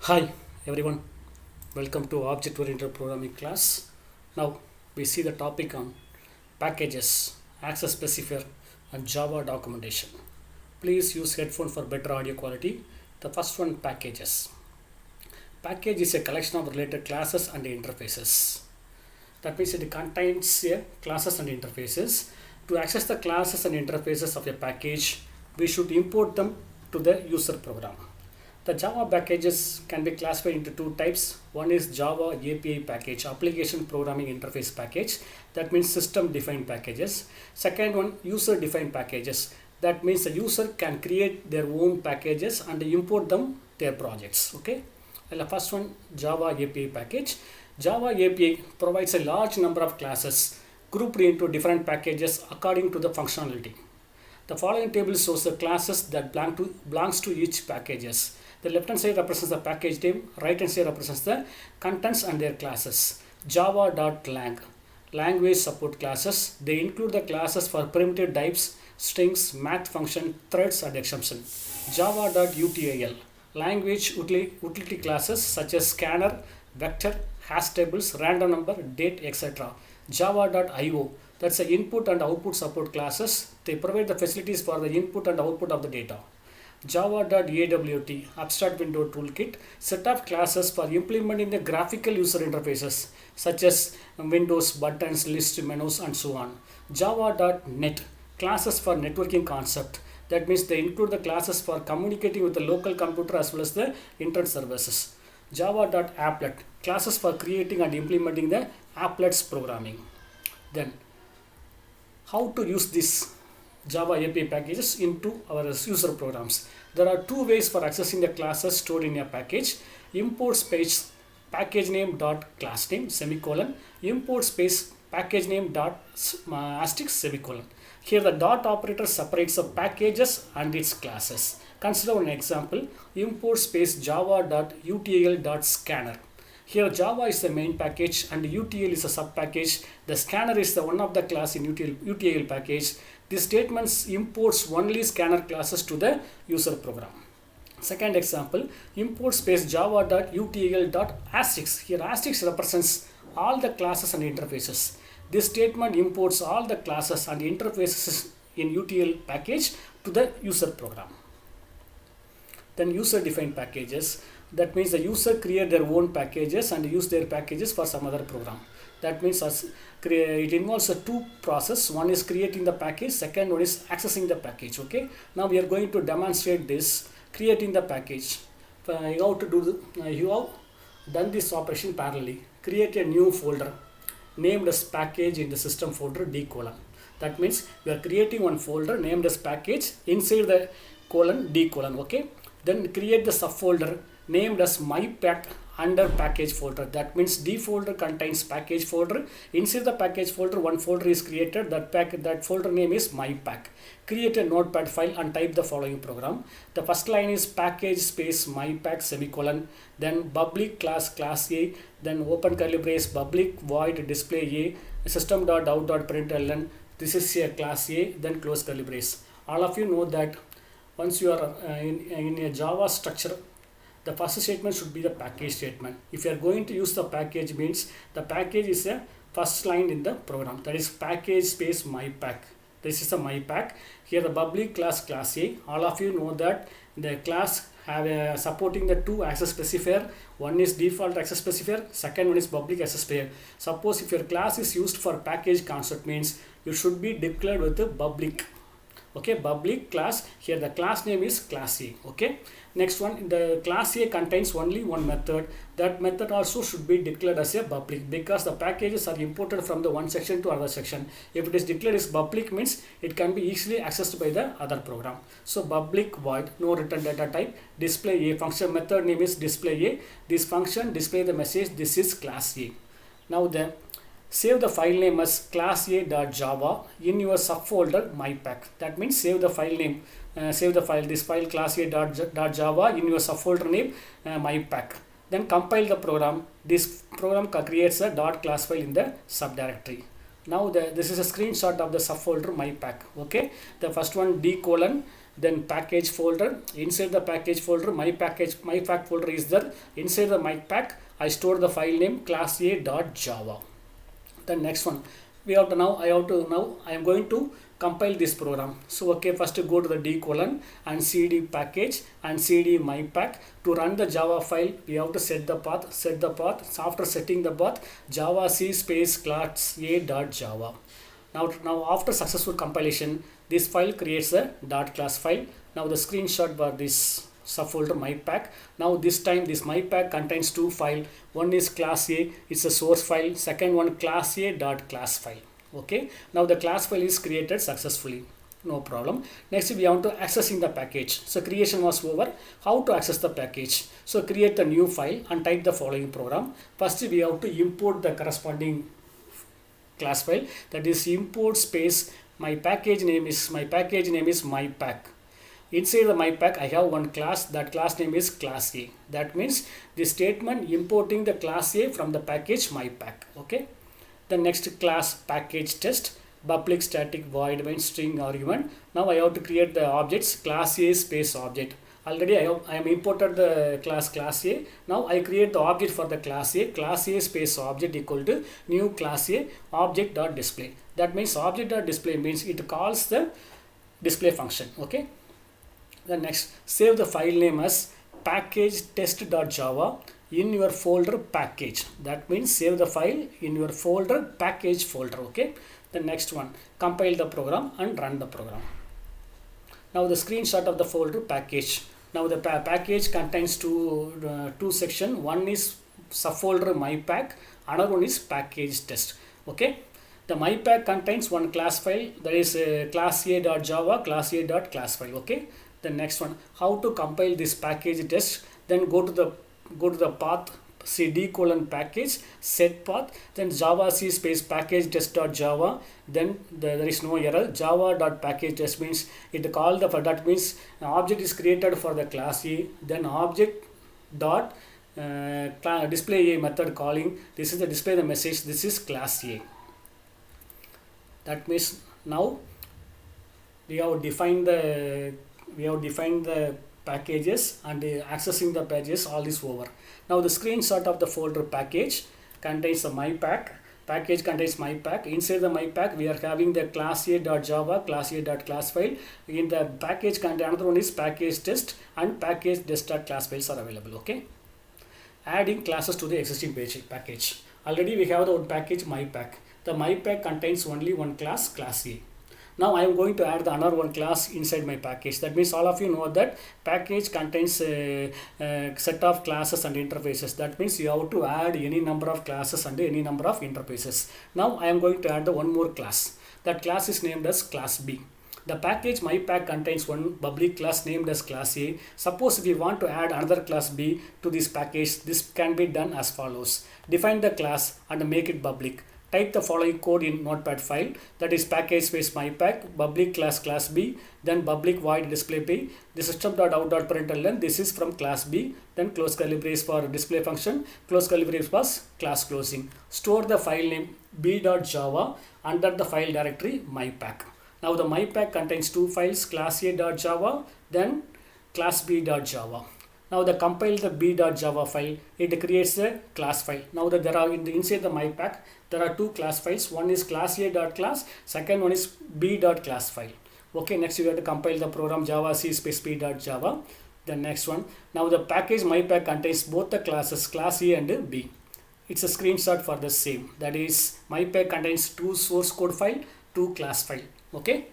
Hi everyone, welcome to Object Oriented Programming class. Now we see the topic on packages, access specifier and Java documentation. Please use headphone for better audio quality. The first one, packages. Package is a collection of related classes and interfaces. That means it contains classes and interfaces. To access the classes and interfaces of a package, we should import them to the user program. The Java packages can be classified into two types. One is Java API package, application programming interface package. That means system defined packages. Second one, user defined packages. That means the user can create their own packages and import them their projects. Okay. And the first one, Java API package. Java API provides a large number of classes grouped into different packages according to the functionality. The following table shows the classes that belongs to each packages. The left hand side represents the package name, right hand side represents the contents and their classes. Java.lang, language support classes. They include the classes for primitive types, strings, math function, threads and exception. Java.util, language utility classes such as scanner, vector, hash tables, random number, date, etc. Java.io, that's the input and output support classes. They provide the facilities for the input and output of the data. Java.awt, abstract window toolkit, set of classes for implementing the graphical user interfaces such as windows, buttons, list, menus and so on. Java.net, classes for networking concept. That means they include the classes for communicating with the local computer as well as the internet services. Java.applet, classes for creating and implementing the applets programming. Then how to use this Java API packages into our user programs. There are two ways for accessing the classes stored in a package. Import space package name dot class name semicolon, import space package name dot asterisk semicolon. Here the dot operator separates the packages and its classes. Consider an example, import space java.util.scanner. Here Java is the main package and util is a sub package. The scanner is the one of the class in util package. This statement imports only scanner classes to the user program. Second example, import space java.util.asterisk. Here asterisk represents all the classes and interfaces. This statement imports all the classes and interfaces in util package to the user program. Then user defined packages. That means the user create their own packages and use their packages for some other program. That means it involves a two process. One is creating the package, second one is accessing the package. Okay. Now we are going to demonstrate this creating the package. You have done this operation parallelly. Create a new folder named as package in the system folder D colon. That means we are creating one folder named as package inside the colon D colon. Okay. Then create the subfolder named as mypack under package folder. That means D folder contains package folder. Inside the package folder, one folder is created. That folder name is mypack. Create a notepad file and type the following program. The first line is package space mypack semicolon. Then public class A. Then open curly brace public void display A system.out.println. This is a class A. Then close curly brace. All of you know that once you are in a Java structure, the first statement should be the package statement. If you are going to use the package, means the package is a first line in the program. That is package space mypack. This is a mypack. Here the public class A. All of you know that the class have supporting the two access specifier. One is default access specifier. Second one is public access specifier. Suppose if your class is used for package concept, means you should be declared with the public. Okay, public class. Here the class name is class A. Okay. Next one, the class A contains only one method. That method also should be declared as a public because the packages are imported from the one section to other section. If it is declared as public, means it can be easily accessed by the other program. So public void, no return data type, display A function method name is display A. This function display the message this is class A. Now then save the file name as classa.java in your subfolder mypack. That means save the file name, save the file, this file classa.java in your subfolder name mypack. Then compile the program. This program creates a .class file in the subdirectory. Now this is a screenshot of the subfolder mypack. Okay, the first one D colon then package folder. Inside the package folder, my pack folder is there. Inside the my pack, I store the file name class a.java. The next one, I am going to compile this program. So okay, first go to the d colon and cd package and cd mypack. To run the Java file, we have to set the path. After setting the path, java c space class a.java. Now after successful compilation, this file creates a .class file. Now the screenshot for this subfolder mypack. Now this time this mypack contains two files. One is class A, it's a source file. Second one class A.class file. Okay, now the class file is created successfully, no problem. Next we want to accessing the package. So creation was over. How to access the package? So create a new file and type the following program. First we have to import the corresponding class file, that is import space my package name is mypack. Inside the mypack I have one class, that class name is class A. That means the statement importing the class A from the package mypack. Okay, the next class package test public static void main string argument. Now I have to create the objects class A space object. Already I am imported the class A. Now I create the object for the class A space object equal to new class A object dot display. That means object dot display means it calls the display function. Okay, the next, save the file name as package test.java in your folder package. That means save the file in your folder package folder. Okay, the next one, compile the program and run the program. Now the screenshot of the folder package. Now the package contains two sections. One is subfolder mypack, another one is package test. Okay, the mypack contains one class file, that is class A.java, class A.class file. Okay, the next one, how to compile this package test. Then go to the path, cd colon package, set path, then java c space package test.java. Then there is no error. Java.package test means it called the, that means object is created for the class A. Then object dot display A method calling. This is the display the message. This is class A. That means now we have defined the packages and accessing the pages, all is over. Now the screenshot of the folder package contains the mypack. Package contains mypack. Inside the mypack we are having the class A.java, class A.class file. In the package content, another one is package test and package test.class files are available. Okay, adding classes to the existing package. Already we have the one package mypack. The mypack contains only one class, class A. Now I am going to add the another one class inside my package. That means all of you know that package contains a set of classes and interfaces. That means you have to add any number of classes and any number of interfaces. Now I am going to add the one more class. That class is named as class B. The package mypack contains one public class named as class A. Suppose if we want to add another class B to this package, this can be done as follows. Define the class and make it public. Type the following code in notepad file, that is package space mypack public class B, then public void display B, the system.out.println, this is from class B, then close curly brace for display function, close curly brace was class closing. Store the file name b.java under the file directory mypack. Now the mypack contains two files, class A.java, then class B.java. Now the compile the b.java file, it creates a class file. Now that there are inside the mypack, there are two class files. One is class A.class, second one is b.class file. Okay, next you have to compile the program java c space b.java. The next one, now the package mypack contains both the classes class A and B. It's a screenshot for the same. That is mypack contains two source code file, two class file. Okay,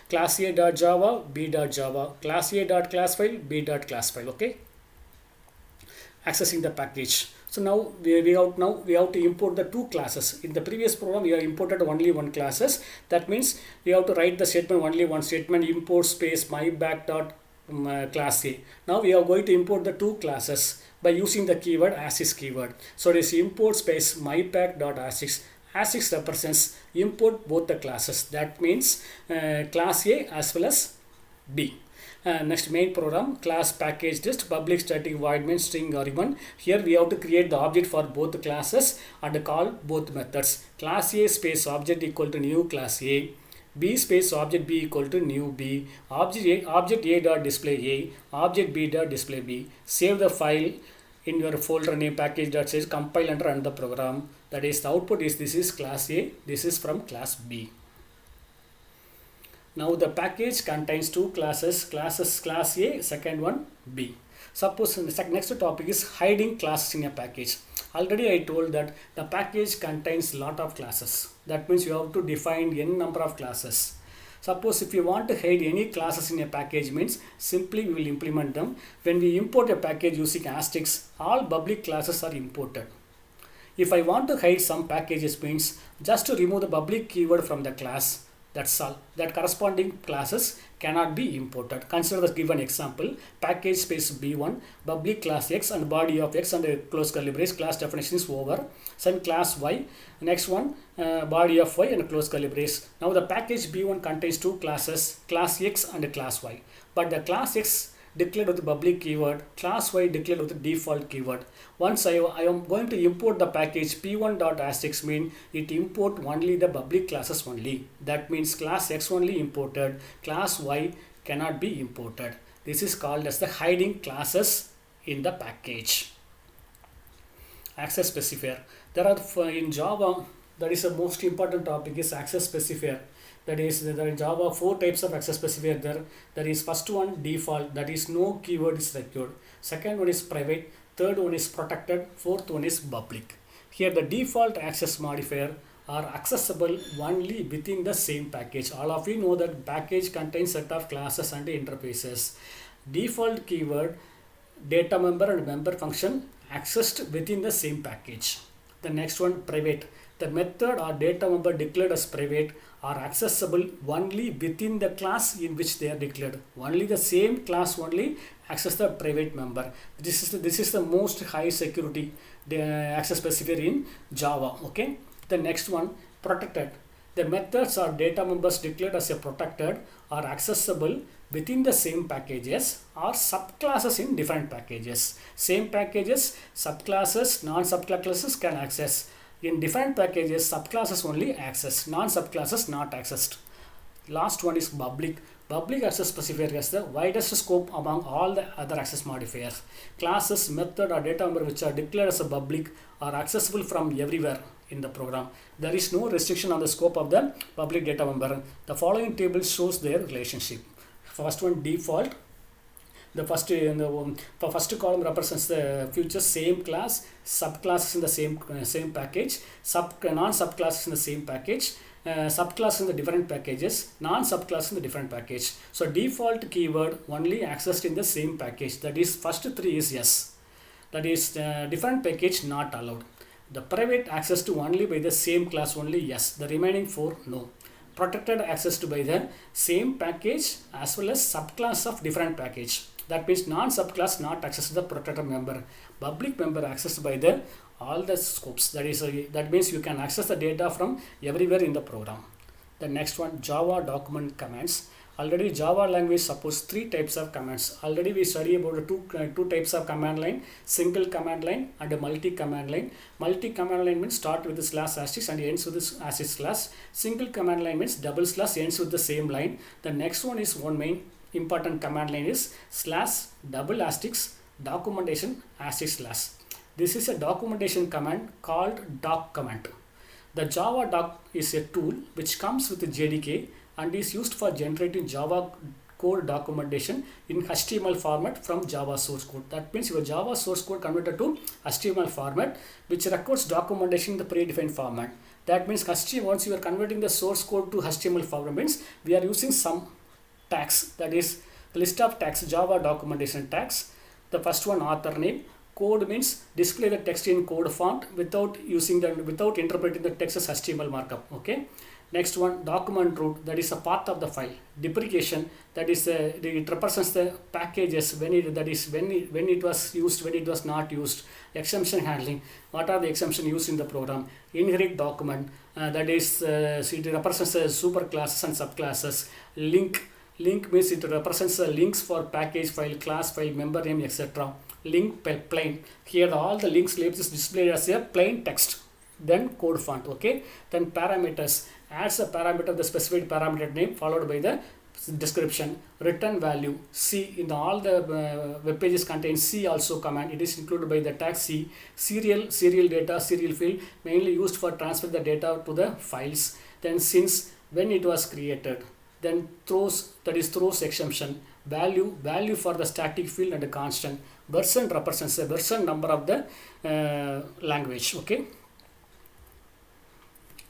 class A.java, b.java, class A.class file, b.class file. Okay, accessing the package. So now we have to import the two classes. In the previous program we have imported only one classes. That means we have to write the statement only one statement, import space mypack dot class A. Now we are going to import the two classes by using the keyword asterisk keyword. So it is import space mypack dot asterisk. Asterisk represents import both the classes. That means class A as well as B. Next main program, class package test public static void main string argument. Here we have to create the object for both the classes and call both methods. Class A space object equal to new class A, b space object b equal to new b, object a dot display a, object b dot display b. Save the file in your folder name package.sh, compile and run the program. That is, the output is this is class A, this is from class B. Now the package contains two classes class A, second one B. Suppose the next topic is hiding classes in a package. Already I told that the package contains lot of classes. That means you have to define n number of classes. Suppose if you want to hide any classes in a package, means simply we will implement them. When we import a package using asterisks, all public classes are imported. If I want to hide some packages, means just to remove the public keyword from the class, that's all. That corresponding classes cannot be imported. Consider the given example: package space b1, public class x and body of x and a close curly brace, class definition is over. Send class y, next one body of y and a close curly brace. Now the package b1 contains two classes, class x and class y. But the class x declared with the public keyword, class y declared with the default keyword. Once I am going to import the package p1.asterisk, mean it import only the public classes only. That means class x only imported, class y cannot be imported. This is called as the hiding classes in the package. Access specifier. There are in Java, that is the most important topic is access specifier. That is, there in Java 4 types of access specifier there. There is first one default, that is no keyword is required. Second one is private. Third one is protected. Fourth one is public. Here the default access modifier are accessible only within the same package. All of you know that package contains set of classes and interfaces. Default keyword, data member and member function accessed within the same package. The next one, private. The method or data member declared as private are accessible only within the class in which they are declared. Only the same class only access the private member. This is the most high security access specifier in Java. Okay. The next one, protected. The methods or data members declared as a protected are accessible within the same packages or subclasses in different packages. Same packages, subclasses, non-subclasses can access. In different packages, subclasses only access, non-subclasses not accessed. Last one is public. Public access specifier has the widest scope among all the other access modifiers. Classes, method or data member which are declared as a public are accessible from everywhere in the program. There is no restriction on the scope of the public data member. The following table shows their relationship. First one, default. The first column represents the future same class, subclasses in the same package, non-subclasses in the same package, subclasses in the different packages, non-subclasses in the different package. So default keyword only accessed in the same package. That is, first three is yes. That is, different package not allowed. The private accessed to only by the same class only yes. The remaining four no. Protected accessed by the same package as well as subclass of different package. That means non-subclass not accessed to the protected member. Public member accessed by the all the scopes. That means you can access the data from everywhere in the program. The next one, Java document commands. Already Java language supports three types of commands. Already we study about two types of command line, single command line and a multi command line. Multi command line means start with the slash asterisk and ends with this asterisk slash. Single command line means double slash ends with the same line. The next one is one main important command line is slash double asterisk documentation asterisk slash. This is a documentation command called doc command. The Java doc is a tool which comes with the JDK and is used for generating Java code documentation in HTML format from Java source code. That means your Java source code converted to HTML format, which records documentation in the predefined format. That means once you are converting the source code to HTML format, means we are using some tags. That is the list of tags, Java documentation tags. The first one, author name. Code means display the text in code font without interpreting the text as HTML markup. Okay. Next one, document root, that is a path of the file. Deprecation, that is it represents the packages when it was used, when it was not used. Exception handling, what are the exceptions used in the program. Inherit document, that is it represents the superclasses and subclasses. Link means it represents the links for package file, class file, member name, etc. Link plain, here all the links labels is displayed as a plain text. then code font. Okay, then parameters, adds a parameter, the specified parameter name followed by the description. Return value, C, in all the web pages contain C also command. It is included by the tag C. Serial data, serial field, mainly used for transfer the data to the files. Then since, when it was created. Then throws, that is throws exemption. Value for the static field and the constant. Version represents the version number of the language. Okay,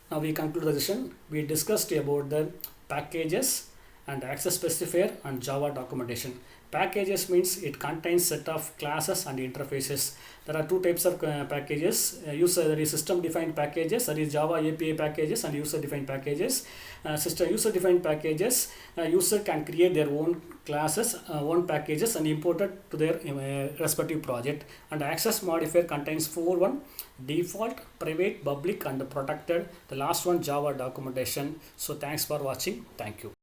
now we conclude the session. We discussed about the packages and access specifier and Java documentation. Packages means it contains set of classes and interfaces. There are two types of packages. There is system defined packages, that is Java API packages, and user defined packages. User defined packages, user can create their own classes, own packages, and import it to their respective project. And access modifier contains one: default, private, public, and protected. The last one, Java documentation. So thanks for watching. Thank you.